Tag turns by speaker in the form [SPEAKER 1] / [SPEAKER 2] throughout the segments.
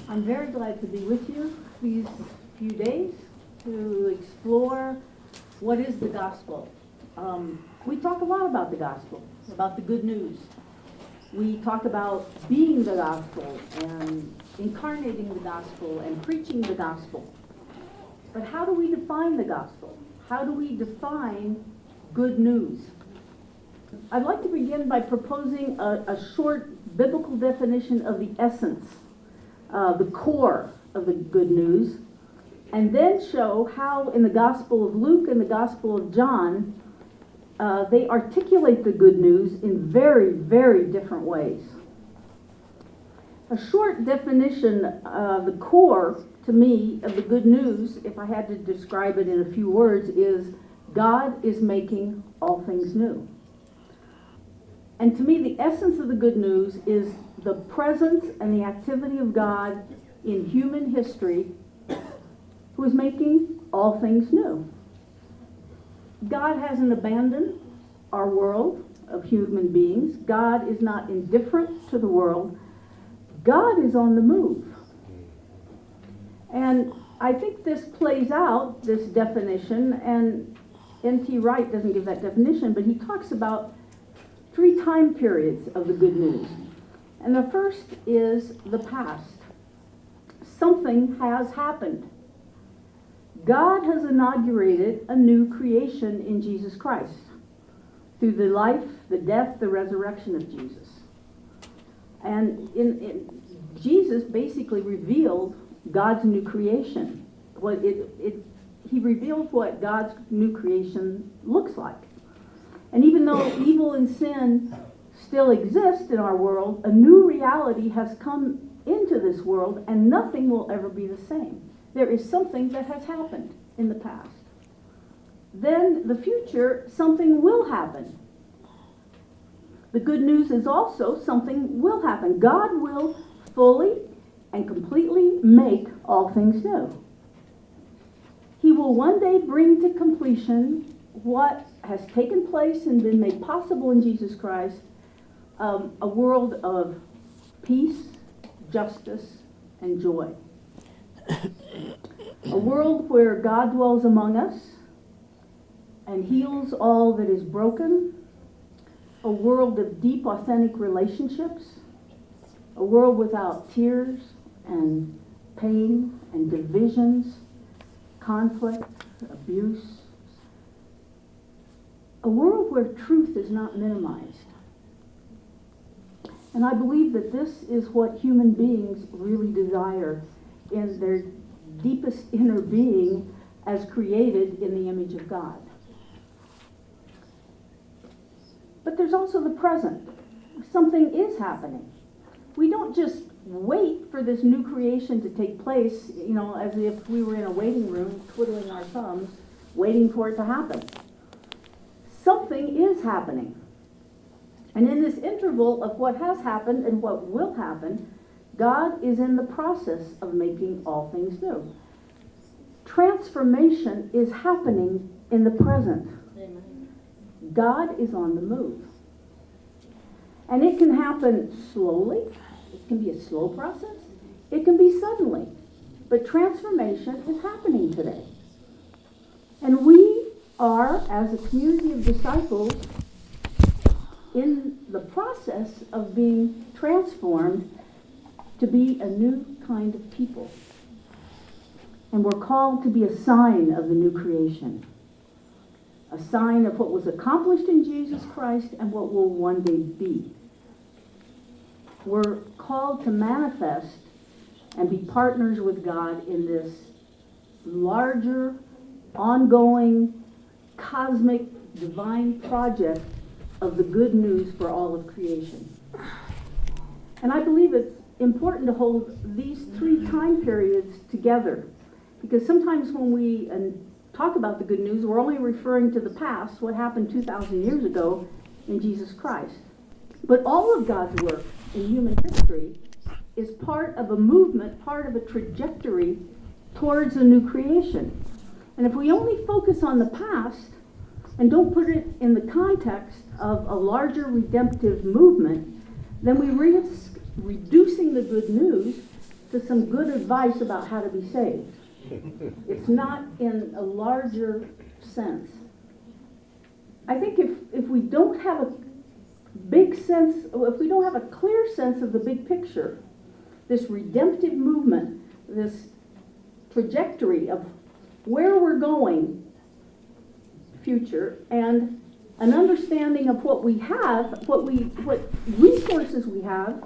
[SPEAKER 1] I'm very glad to be with you these few days to explore what is the gospel. We talk a lot about the gospel, about the good news. We talk about being the gospel and incarnating the gospel and preaching the gospel. But how do we define the gospel? How do we define good news? I'd like to begin by proposing a short biblical definition of the essence, the core of the good news, and then show how in the Gospel of Luke and the Gospel of John, they articulate the good news in very, very different ways. A short definition of the core, to me, of the good news, if I had to describe it in a few words, is God is making all things new. And to me, the essence of the good news is the presence and the activity of God in human history, who is making all things new. God hasn't abandoned our world of human beings. God is not indifferent to the world. God is on the move. And I think this plays out, this definition, and N.T. Wright doesn't give that definition, but he talks about 3 time periods of the good news. And the first is the past. Something has happened. God has inaugurated a new creation in Jesus Christ through the life, the death, the resurrection of Jesus. And Jesus basically revealed God's new creation. He revealed what God's new creation looks like. And even though evil and sin still exist in our world, a new reality has come into this world, and nothing will ever be the same. There is something that has happened in the past. Then the future, something will happen. The good news is also something will happen. God will fully and completely make all things new. He will one day bring to completion what has taken place and been made possible in Jesus Christ, a world of peace, justice, and joy. A world where God dwells among us and heals all that is broken. A world of deep, authentic relationships. A world without tears and pain and divisions, conflict, abuse. A world where truth is not minimized. And I believe that this is what human beings really desire in their deepest inner being as created in the image of God. But there's also the present. Something is happening. We don't just wait for this new creation to take place, as if we were in a waiting room twiddling our thumbs, waiting for it to happen. Something is happening. And in this interval of what has happened and what will happen, God is in the process of making all things new. Transformation is happening in the present. Amen. God is on the move. And it can happen slowly. It can be a slow process. It can be suddenly. But transformation is happening today. And we are, as a community of disciples, in the process of being transformed to be a new kind of people. And we're called to be a sign of the new creation. A sign of what was accomplished in Jesus Christ and what will one day be. We're called to manifest and be partners with God in this larger, ongoing, cosmic, divine project of the good news for all of creation. And I believe it's important to hold these 3 time periods together, because sometimes when we talk about the good news, we're only referring to the past, what happened 2,000 years ago in Jesus Christ. But all of God's work in human history is part of a movement, part of a trajectory towards a new creation. And if we only focus on the past and don't put it in the context of a larger redemptive movement, then we risk reducing the good news to some good advice about how to be saved. It's not in a larger sense. I think if we don't have a big sense, if we don't have a clear sense of the big picture, this redemptive movement, this trajectory of where we're going, future, and an understanding of what we have, what resources we have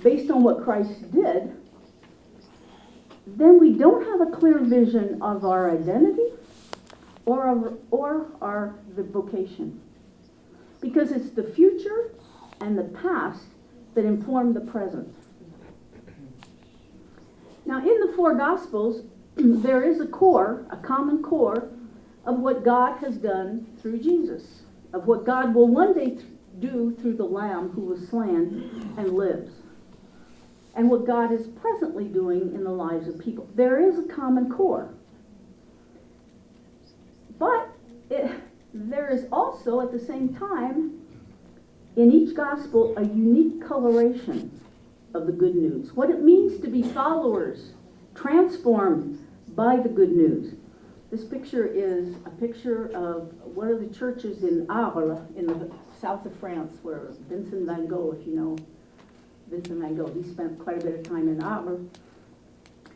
[SPEAKER 1] based on what Christ did, then we don't have a clear vision of our identity or the vocation. Because it's the future and the past that inform the present. Now, in the four Gospels, there is a common core of what God has done through Jesus, of what God will one day do through the Lamb who was slain and lives, and what God is presently doing in the lives of people. There is a common core. But there is also, at the same time, in each gospel, a unique coloration of the good news. What it means to be followers, transformed by the good news. This picture is a picture of one of the churches in Arles, in the south of France, where Vincent van Gogh, if you know Vincent van Gogh, he spent quite a bit of time in Arles.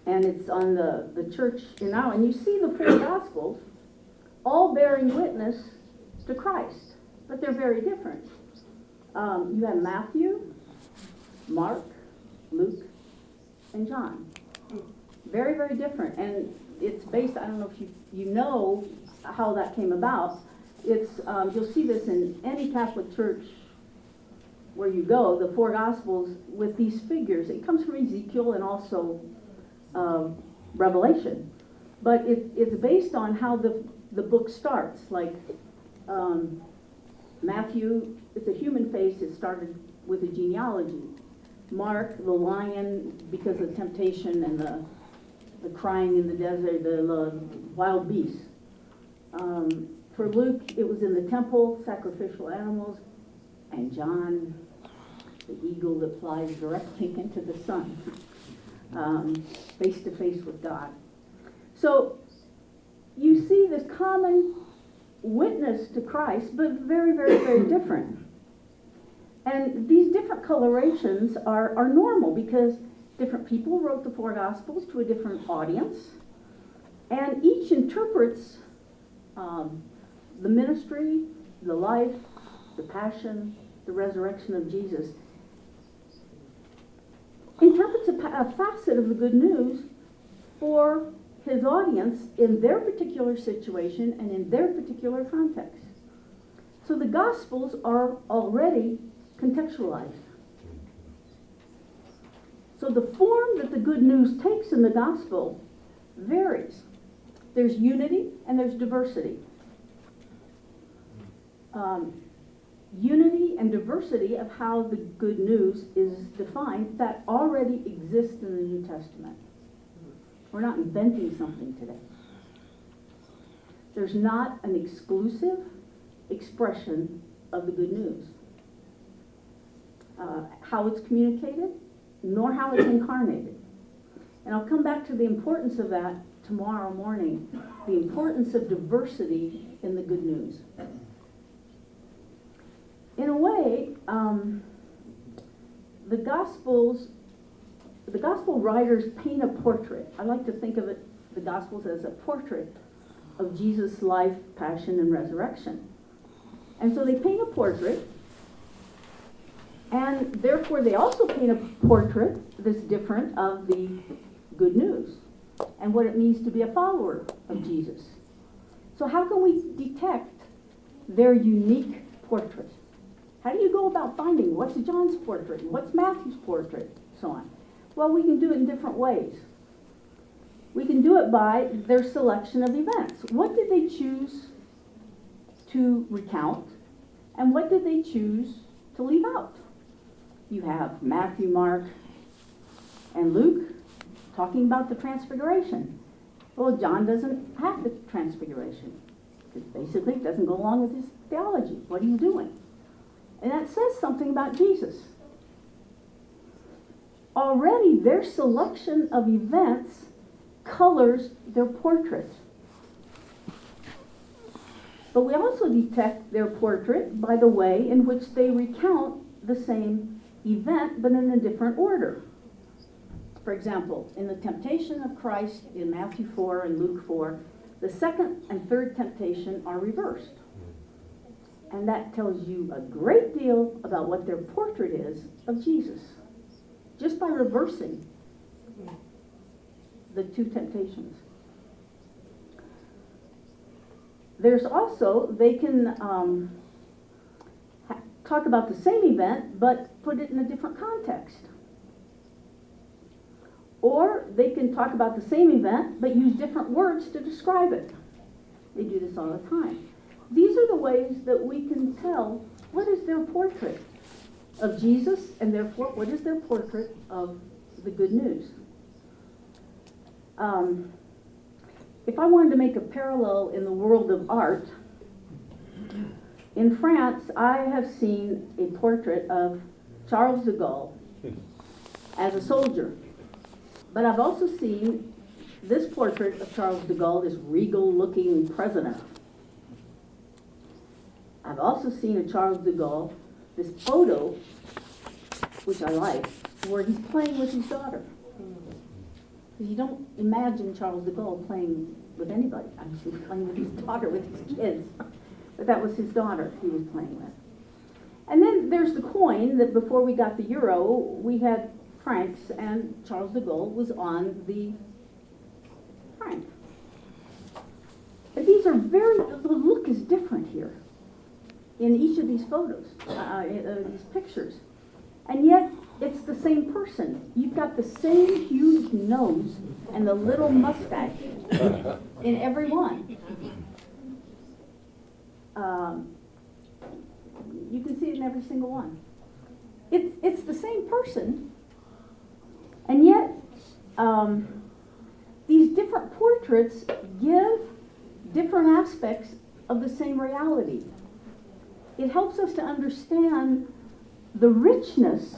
[SPEAKER 1] And it's on the church in Arles. And you see the four gospels all bearing witness to Christ, but they're very different. You have Matthew, Mark, Luke, and John. Very, very different. And it's based, I don't know if you know how that came about. It's you'll see this in any Catholic church where you go, the four Gospels with these figures. It comes from Ezekiel and also Revelation. But it's based on how the book starts. Like Matthew, it's a human face. It started with a genealogy. Mark, the lion, because of temptation and the crying in the desert, the wild beasts. For Luke, it was in the temple, sacrificial animals. And John, the eagle that flies directly into the sun, face to face with God. So you see this common witness to Christ, but very, very, very different. And these different colorations are normal because different people wrote the four Gospels to a different audience, and each interprets the ministry, the life, the passion, the resurrection of Jesus, interprets a facet of the good news for his audience in their particular situation and in their particular context. So the Gospels are already contextualized. So the form that the good news takes in the Gospel varies. There's unity and there's diversity. Unity and diversity of how the good news is defined that already exists in the New Testament. We're not inventing something today. There's not an exclusive expression of the good news. How it's communicated, nor how it's incarnated. And I'll come back to the importance of that tomorrow morning, the importance of diversity in the good news. In a way, the Gospel writers paint a portrait. I like to think of the Gospels as a portrait of Jesus' life, passion, and resurrection. And so they paint a portrait, and therefore they also paint a portrait that's different of the good news and what it means to be a follower of Jesus. So how can we detect their unique portrait? How do you go about finding what's John's portrait and what's Matthew's portrait, so on? Well, we can do it in different ways. We can do it by their selection of events. What did they choose to recount, and what did they choose to leave out? You have Matthew, Mark, and Luke talking about the transfiguration. Well, John doesn't have the transfiguration. It basically doesn't go along with his theology, what he's doing. And that says something about Jesus. already their selection of events colors their portrait. But we also detect their portrait by the way in which they recount the same event, but in a different order. For example, in the temptation of Christ in Matthew 4 and Luke 4, the second and third temptation are reversed. And that tells you a great deal about what their portrait is of Jesus, just by reversing the two temptations. There's also, they can talk about the same event, but put it in a different context. Or they can talk about the same event, but use different words to describe it. They do this all the time. These are the ways that we can tell what is their portrait of Jesus, and therefore what is their portrait of the good news. If I wanted to make a parallel in the world of art, in France, I have seen a portrait of Charles de Gaulle as a soldier. But I've also seen this portrait of Charles de Gaulle, this regal-looking president. I've also seen a Charles de Gaulle, this photo, which I like, where he's playing with his daughter. Because you don't imagine Charles de Gaulle playing with anybody. I mean, he was playing with his daughter, with his kids. But that was his daughter he was playing with. And then there's the coin that before we got the euro, we had francs, and Charles de Gaulle was on the franc. But these are the look is different here in each of these photos, these pictures. And yet, it's the same person. You've got the same huge nose and the little mustache in every one. You can see it in every single one. It's the same person, and yet these different portraits give different aspects of the same reality. It helps us to understand the richness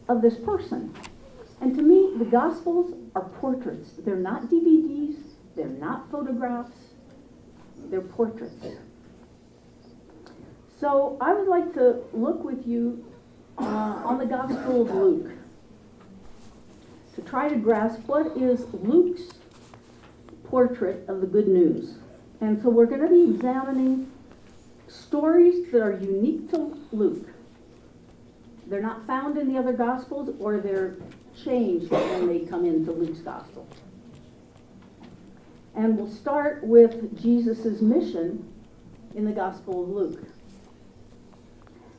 [SPEAKER 1] of this person. And to me, the Gospels are portraits. They're not DVDs, they're not photographs, they're portraits. So I would like to look with you on the Gospel of Luke to try to grasp what is Luke's portrait of the good news. And so we're going to be examining stories that are unique to Luke. They're not found in the other Gospels, or they're changed when they come into Luke's Gospel. And we'll start with Jesus' mission in the Gospel of Luke.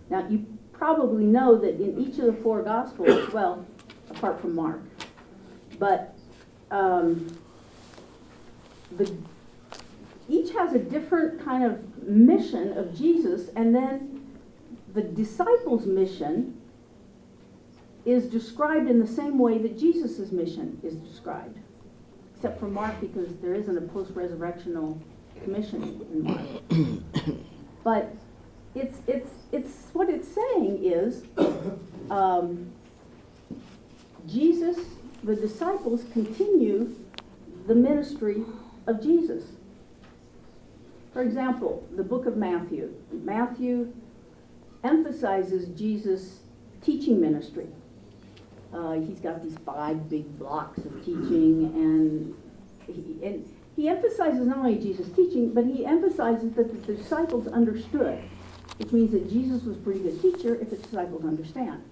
[SPEAKER 1] Now, you probably know that in each of the four Gospels, well, apart from Mark, but each has a different kind of mission of Jesus, and then the disciples' mission is described in the same way that Jesus' mission is described, except for Mark, because there isn't a post-resurrectional commission in Mark. But it's what it's saying is Jesus, the disciples continue the ministry of Jesus. For example, the book of Matthew. Matthew emphasizes Jesus' teaching ministry. He's got these 5 big blocks of teaching, and he emphasizes not only Jesus' teaching, but he emphasizes that the disciples understood, which means that Jesus was a pretty good teacher if the disciples understand.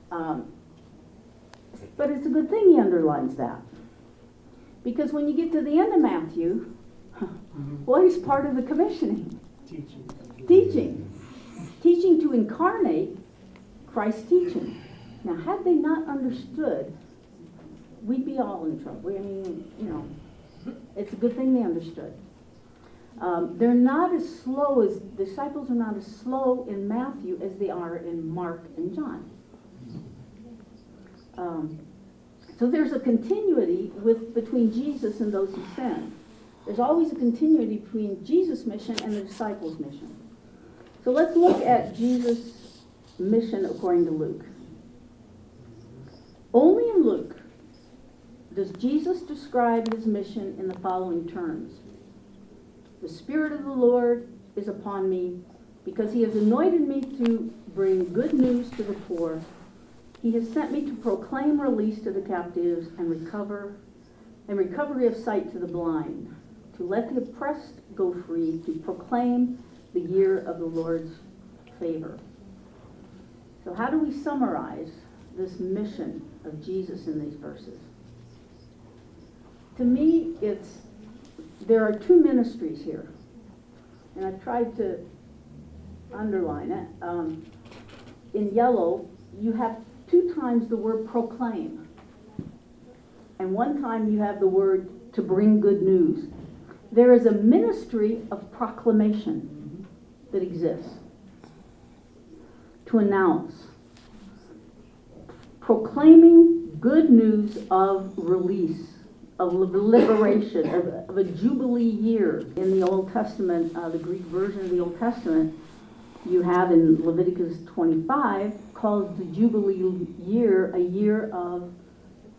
[SPEAKER 1] But it's a good thing he underlines that, because when you get to the end of Matthew, what is part of the commissioning? Teaching to incarnate Christ's teaching. Now, had they not understood, we'd be all in trouble. I mean, it's a good thing they understood. They're not as slow as, disciples are not as slow in Matthew as they are in Mark and John. So there's a continuity between Jesus and those who send. There's always a continuity between Jesus' mission and the disciples' mission. So let's look at Jesus' mission according to Luke. Only in Luke does Jesus describe his mission in the following terms. The Spirit of the Lord is upon me, because he has anointed me to bring good news to the poor. He has sent me to proclaim release to the captives and recovery of sight to the blind, to let the oppressed go free, to proclaim the year of the Lord's favor. So how do we summarize this mission of Jesus in these verses? To me, there are two ministries here, and I've tried to underline it. In yellow, you have 2 times the word proclaim, and 1 time you have the word to bring good news. There is a ministry of proclamation that exists. To announce, proclaiming good news of release, of liberation, of a jubilee year. In the Old Testament, the Greek version of the Old Testament, you have in Leviticus 25, calls the jubilee year a year of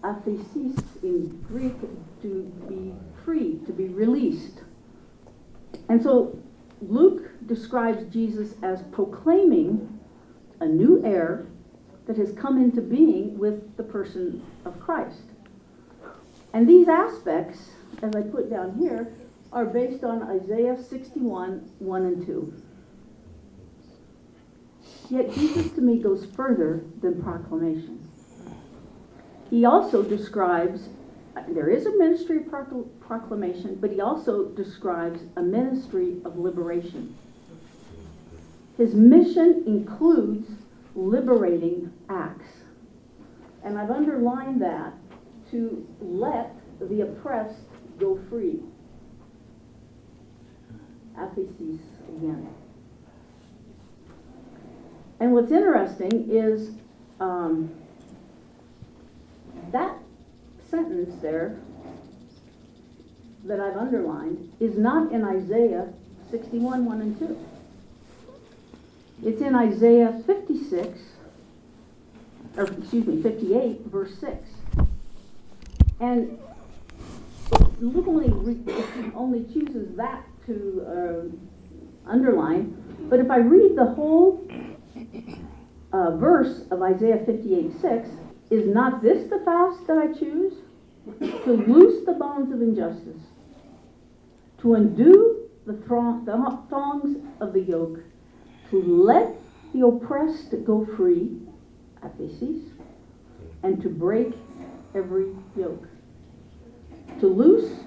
[SPEAKER 1] aphesis in Greek, to be free, to be released. And so Luke describes Jesus as proclaiming a new era that has come into being with the person of Christ. And these aspects, as I put down here, are based on Isaiah 61, 1 and 2. Yet Jesus to me goes further than proclamation. He also describes, there is a ministry of proclamation, but he also describes a ministry of liberation. His mission includes liberating acts. And I've underlined that, to let the oppressed go free. Aphesis again. And what's interesting is that sentence there that I've underlined is not in Isaiah 61, 1 and 2. It's in Isaiah 58, verse 6. And Luke only chooses that to underline, but if I read the whole verse of Isaiah 58:6, is not this the fast that I choose? To loose the bonds of injustice, to undo the thongs of the yoke, to let the oppressed go free, aphesis, and to break every yoke. To loose,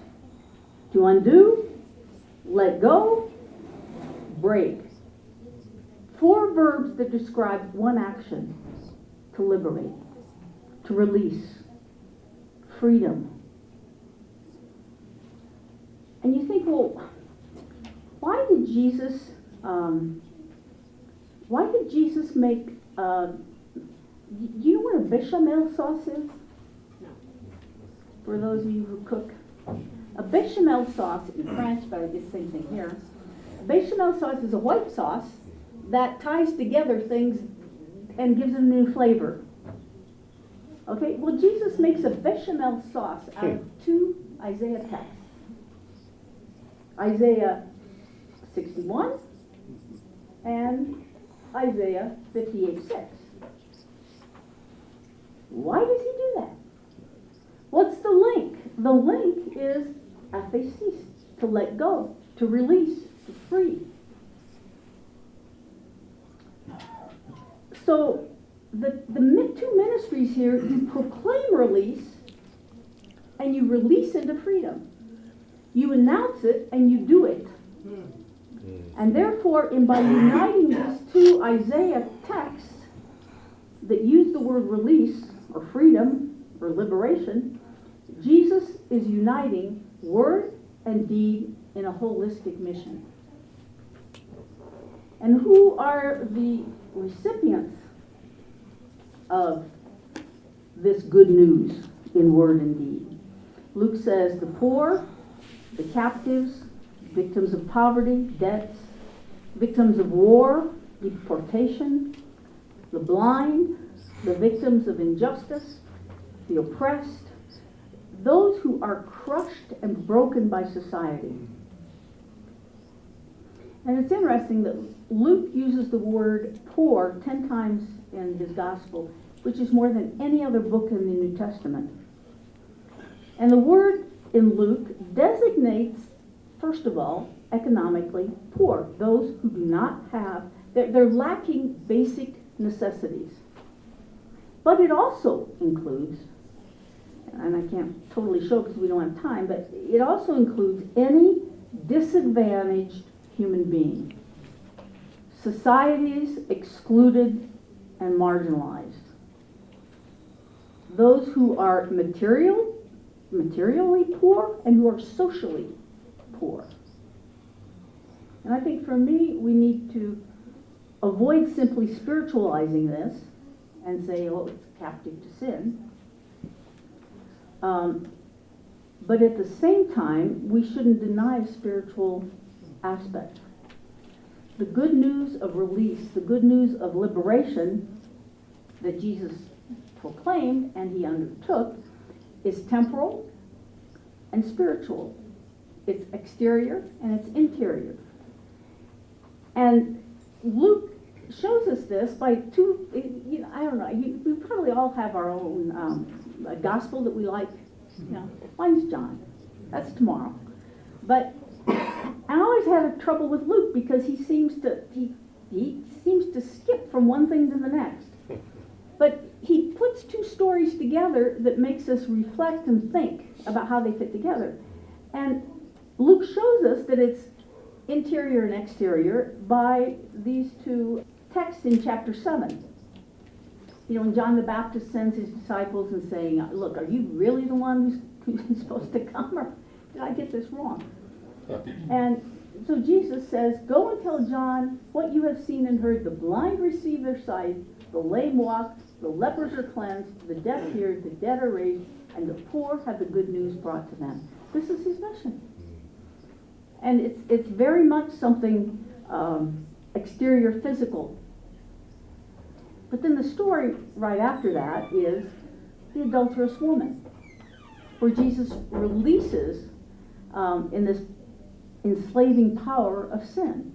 [SPEAKER 1] to undo, let go, break. 4 verbs that describe one action: to liberate, to release, freedom. And you think, well, why did Jesus make, do you know what a bechamel sauce is?
[SPEAKER 2] No.
[SPEAKER 1] For those of you who cook. A bechamel sauce in French, but I did the same thing here. A bechamel sauce is a white sauce that ties together things and gives them new flavor. Okay, well, Jesus makes a bechamel sauce out of 2 Isaiah texts. Isaiah 61 and Isaiah 58:6. Why does he do that? What's the link? The link is aphesis, to let go, to release, to free. So the 2 ministries here, you proclaim release and you release into freedom. You announce it and you do it. And therefore, by uniting these 2 Isaiah texts that use the word release or freedom or liberation, Jesus is uniting word and deed in a holistic mission. And who are the recipients of this good news in word and deed? Luke says the poor, the captives, victims of poverty, debts, victims of war, deportation, the blind, the victims of injustice, the oppressed, those who are crushed and broken by society. And it's interesting that Luke uses the word poor 10 times in his gospel, which is more than any other book in the New Testament. And the word in Luke designates, first of all, economically poor, those who do not have, they're lacking basic necessities. But it also includes, and I can't totally show because we don't have time, but it also includes any disadvantaged human being. Societies excluded and marginalized. Those who are materially poor and who are socially poor. And I think for me, we need to avoid simply spiritualizing this and say, oh, it's captive to sin. But at the same time, we shouldn't deny a spiritual aspect. The good news of release, the good news of liberation that Jesus proclaimed and he undertook is temporal and spiritual. It's exterior and it's interior. And Luke shows us this by two, I don't know, we probably all have our own gospel that we like. Mine's John. That's tomorrow. But I always had trouble with Luke because he seems to skip from one thing to the next. But he puts two stories together that makes us reflect and think about how they fit together. And Luke shows us that it's interior and exterior by these two texts in chapter 7. When John the Baptist sends his disciples and saying, look, are you really the one who's supposed to come, or did I get this wrong? And so Jesus says, go and tell John what you have seen and heard. The blind receive their sight, the lame walk, the lepers are cleansed, the deaf hear, the dead are raised, and the poor have the good news brought to them. This is his mission. And it's very much something exterior, physical. But then the story right after that is the adulterous woman, where Jesus releases in this enslaving power of sin.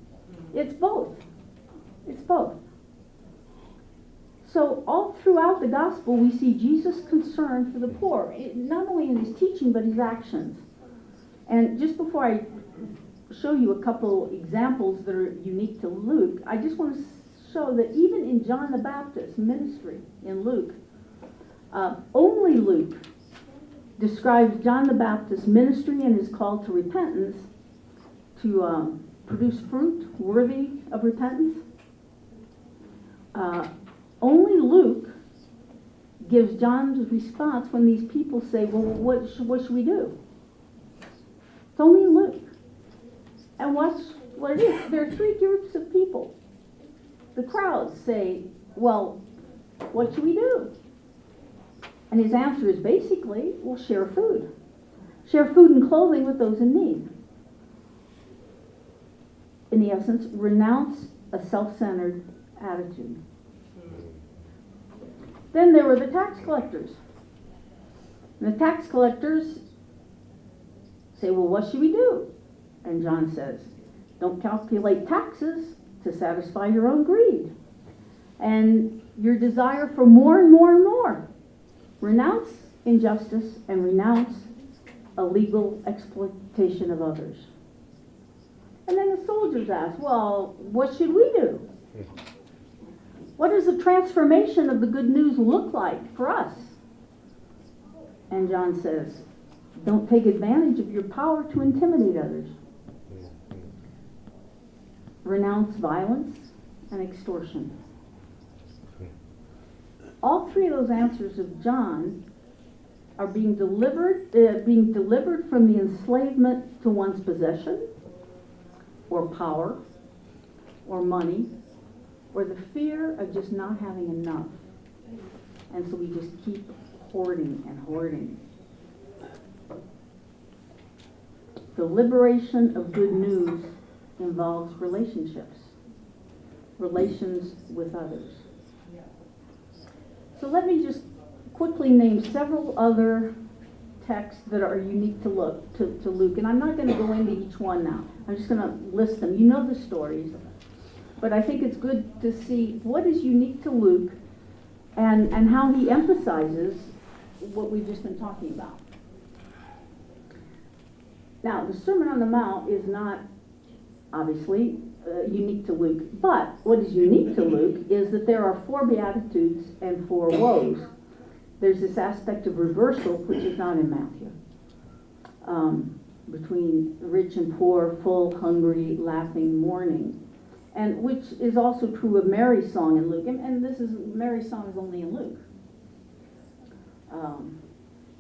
[SPEAKER 1] It's both. It's both. So all throughout the gospel, we see Jesus' concern for the poor, not only in his teaching, but his actions. And just before I show you a couple examples that are unique to Luke, I just want to show that even in John the Baptist's ministry in Luke, only Luke describes John the Baptist's ministry and his call to repentance to produce fruit worthy of repentance. Only Luke gives John's response when these people say, well, what should we do? It's only Luke. And watch what it is. There are three groups of people. The crowds say, well, what should we do? And his answer is basically, well, share food. Share food and clothing with those in need. In the essence, renounce a self-centered attitude. Then there were the tax collectors. And the tax collectors say, well, what should we do? And John says, don't calculate taxes to satisfy your own greed and your desire for more and more and more. Renounce injustice and renounce illegal exploitation of others. And then the soldiers ask, well, what should we do? What does the transformation of the good news look like for us? And John says, don't take advantage of your power to intimidate others. Renounce violence and extortion. All three of those answers of John are being delivered from the enslavement to one's possession, or power, or money, or the fear of just not having enough. And so we just keep hoarding and hoarding. The liberation of good news involves relationships, relations with others. So let me just quickly name several other texts that are unique to Luke, and I'm not going to go into each one now. I'm just going to list them. You know the stories, but I think it's good to see what is unique to Luke and how he emphasizes what we've just been talking about. Now, the Sermon on the Mount is not, obviously, unique to Luke, but what is unique to Luke is that there are 4 Beatitudes and 4 woes. There's this aspect of reversal, which is not in Matthew, between rich and poor, full, hungry, laughing, mourning, and which is also true of Mary's song in Luke, and Mary's song is only in Luke.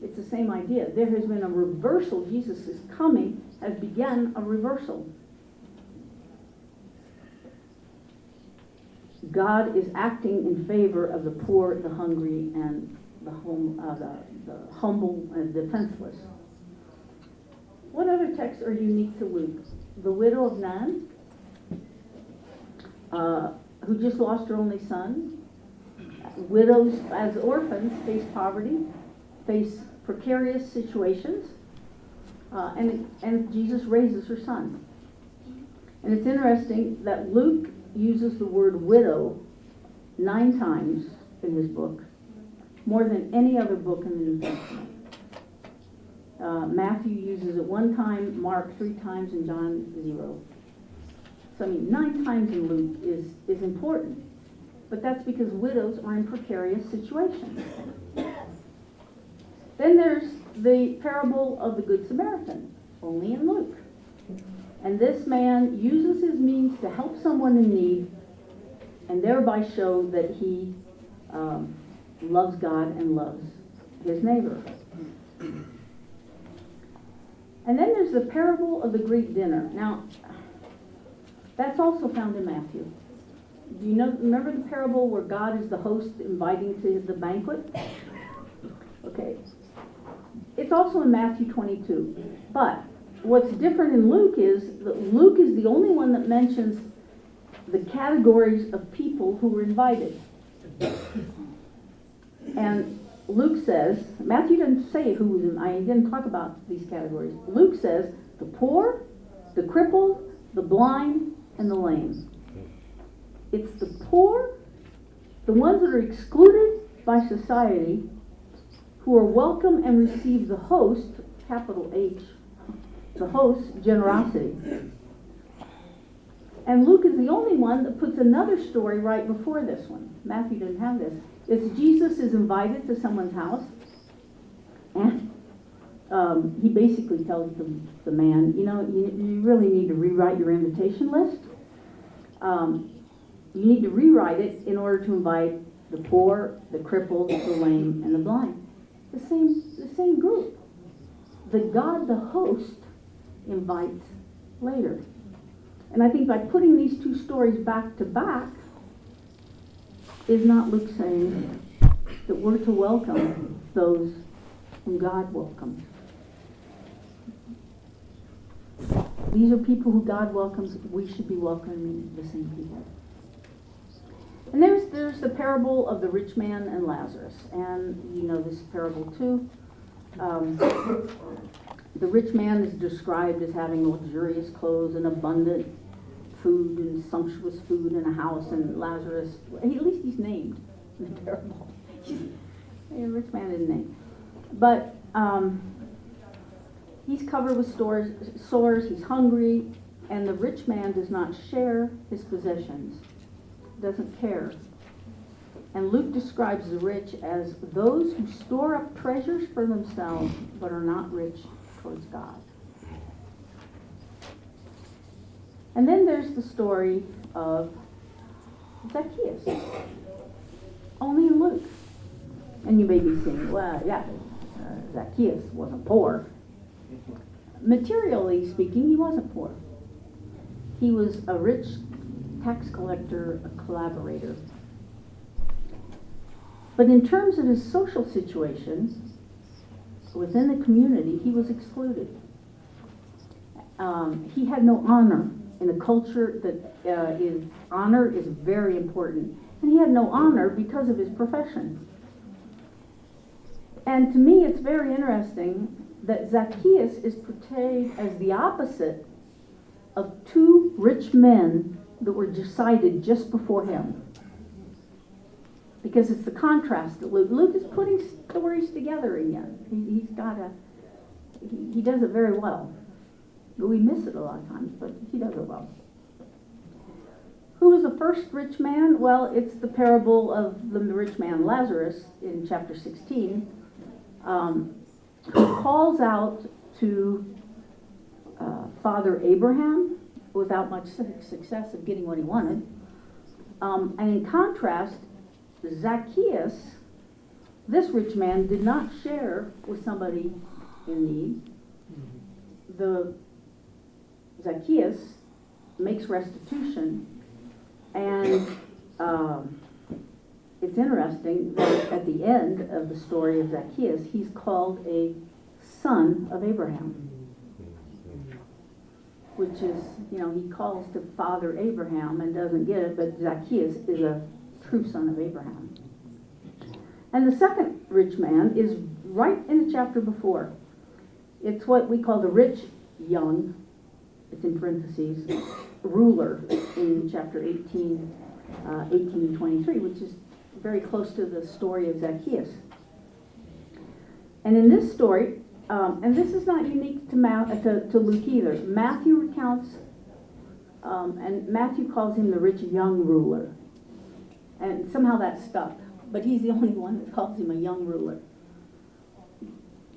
[SPEAKER 1] It's the same idea. There has been a reversal. Jesus' coming has begun a reversal. God is acting in favor of the poor, the hungry, and the humble and defenseless. What other texts are unique to Luke? The widow of Nain, who just lost her only son. Widows as orphans face poverty, face precarious situations, and Jesus raises her son. And it's interesting that Luke uses the word widow 9 times in his book, more than any other book in the New Testament. Matthew uses it 1 time, Mark 3 times, and John 0. So I mean, 9 times in Luke is important, but that's because widows are in precarious situations. Then there's the parable of the Good Samaritan, only in Luke. And this man uses his means to help someone in need and thereby show that he loves God and loves his neighbor. And then there's the parable of the Greek dinner. Now, that's also found in Matthew. Do you remember the parable where God is the host inviting to the banquet? Okay. It's also in Matthew 22. But what's different in Luke is that Luke is the only one that mentions the categories of people who were invited. And Luke says, Matthew doesn't say who was in, I didn't talk about these categories. Luke says the poor, the crippled, the blind, and the lame. It's the poor, the ones that are excluded by society, who are welcome and receive the host, capital H, the host's generosity. And Luke is the only one that puts another story right before this one. Matthew doesn't have this. It's Jesus is invited to someone's house, and he basically tells the man, you really need to rewrite your invitation list. You need to rewrite it in order to invite the poor, the crippled, the lame, and the blind. The same group. The God, the host, invites later. And I think by putting these 2 stories back to back, is not Luke saying that we're to welcome those whom God welcomes. These are people who God welcomes. We should be welcoming the same people. And there's the parable of the rich man and Lazarus. And you know this parable too. The rich man is described as having luxurious clothes and abundant food and sumptuous food in a house, and Lazarus, at least he's named in the parable. The rich man isn't named. But he's covered with sores, he's hungry, and the rich man does not share his possessions, doesn't care. And Luke describes the rich as those who store up treasures for themselves but are not rich towards God. And then there's the story of Zacchaeus, only in Luke. And you may be saying, well, yeah, Zacchaeus wasn't poor. Materially speaking, he wasn't poor. He was a rich tax collector, a collaborator. But in terms of his social situation, within the community, he was excluded. He had no honor in a culture that honor is very important. And he had no honor because of his profession. And to me, it's very interesting that Zacchaeus is portrayed as the opposite of two rich men that were decided just before him. Because it's the contrast that Luke is putting stories together again. He does it very well. But we miss it a lot of times, but he does it well. Who was the first rich man? Well, it's the parable of the rich man Lazarus in chapter 16, who calls out to Father Abraham without much success of getting what he wanted. And in contrast, Zacchaeus, this rich man, did not share with somebody in need. The Zacchaeus makes restitution, and it's interesting that at the end of the story of Zacchaeus, he's called a son of Abraham, which is, he calls to Father Abraham and doesn't get it, but Zacchaeus is a true son of Abraham. And the second rich man is right in the chapter before. It's what we call the rich young, it's in parentheses, ruler in chapter 18 and 23, which is very close to the story of Zacchaeus. And in this story, and this is not unique to Luke either, Matthew recounts, and Matthew calls him the rich young ruler. And somehow that stuck, but he's the only one that calls him a young ruler.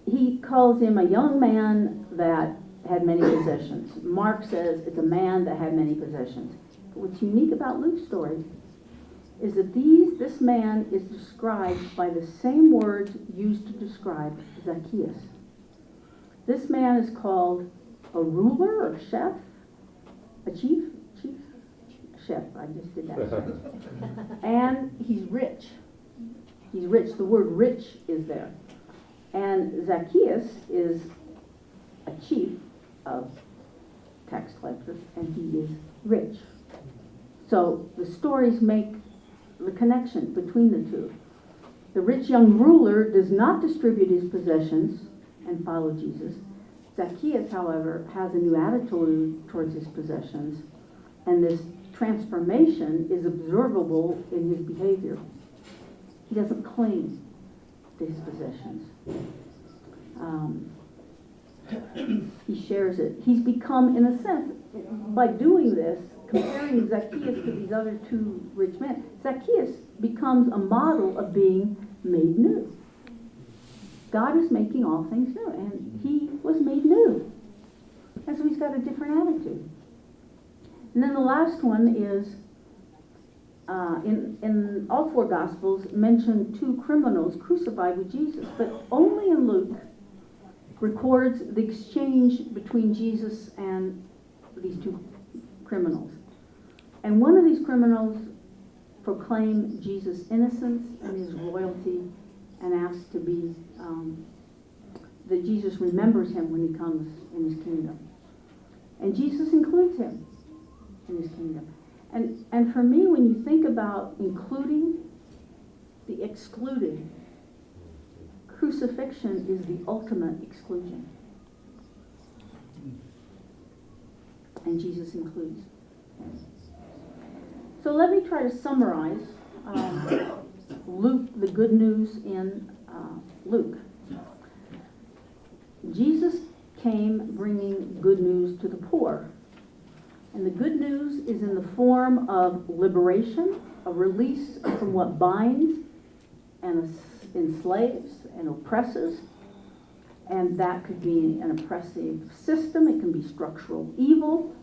[SPEAKER 1] He calls him a young man that had many possessions. Mark says it's a man that had many possessions. But what's unique about Luke's story is that this man is described by the same words used to describe Zacchaeus. This man is called a ruler or chef, a chief chef. I just did that. And he's rich. He's rich. The word rich is there. And Zacchaeus is a chief of tax collectors, and he is rich. So the stories make the connection between the two. The rich young ruler does not distribute his possessions and follow Jesus. Zacchaeus, however, has a new attitude towards his possessions, and this transformation is observable in his behavior. He doesn't cling to his possessions. He shares it. He's become, in a sense, by doing this, comparing Zacchaeus to these other two rich men, Zacchaeus becomes a model of being made new. God is making all things new, and he was made new. And so he's got a different attitude. And then the last one is, in all four Gospels, mention two criminals crucified with Jesus, but only in Luke records the exchange between Jesus and these two criminals. And one of these criminals proclaimed Jesus' innocence and his royalty and asks to be, that Jesus remembers him when he comes in his kingdom. And Jesus includes him in his kingdom. And for me, when you think about including the excluded, crucifixion is the ultimate exclusion. And Jesus includes. So let me try to summarize Luke, the good news in Luke. Jesus came bringing good news to the poor. And the good news is in the form of liberation, a release from what binds and enslaves and oppresses. And that could be an oppressive system. It can be structural evil.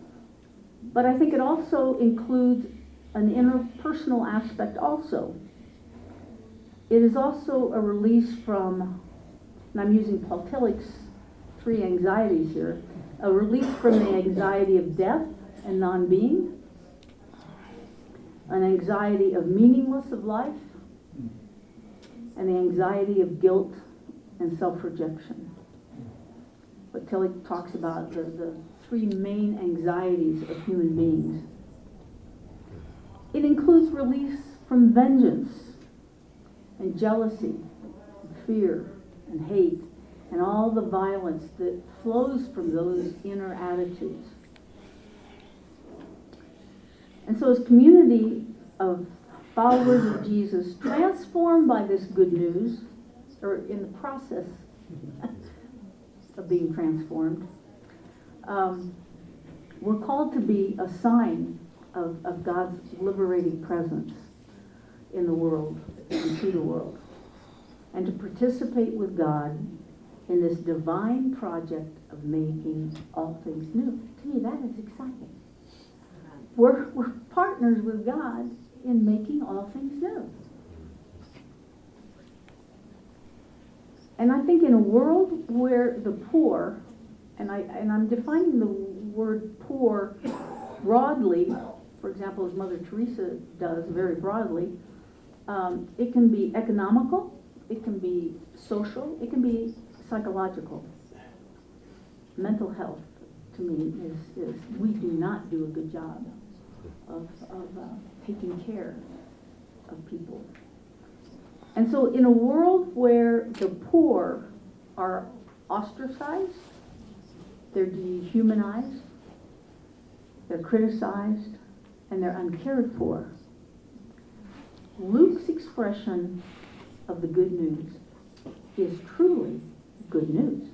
[SPEAKER 1] But I think it also includes an interpersonal aspect also. It is also a release from, and I'm using Paul Tillich's 3 anxieties here, a release from the anxiety of death and non-being, an anxiety of meaningless of life, and the anxiety of guilt and self-rejection. But Tillich talks about the 3 main anxieties of human beings. It includes release from vengeance and jealousy, and fear, and hate and all the violence that flows from those inner attitudes. And so as community of followers of Jesus, transformed by this good news, or in the process of being transformed, we're called to be a sign of God's liberating presence in the world and to the world, and to participate with God in this divine project of making all things new. To me, that is exciting. We're partners with God in making all things new. And I think in a world where the poor, and I'm defining the word poor broadly, for example, as Mother Teresa does very broadly, it can be economical, it can be social, it can be psychological. Mental health, to me, is we do not do a good job of taking care of people. And so in a world where the poor are ostracized, they're dehumanized, they're criticized, and they're uncared for, Luke's expression of the good news is truly good news.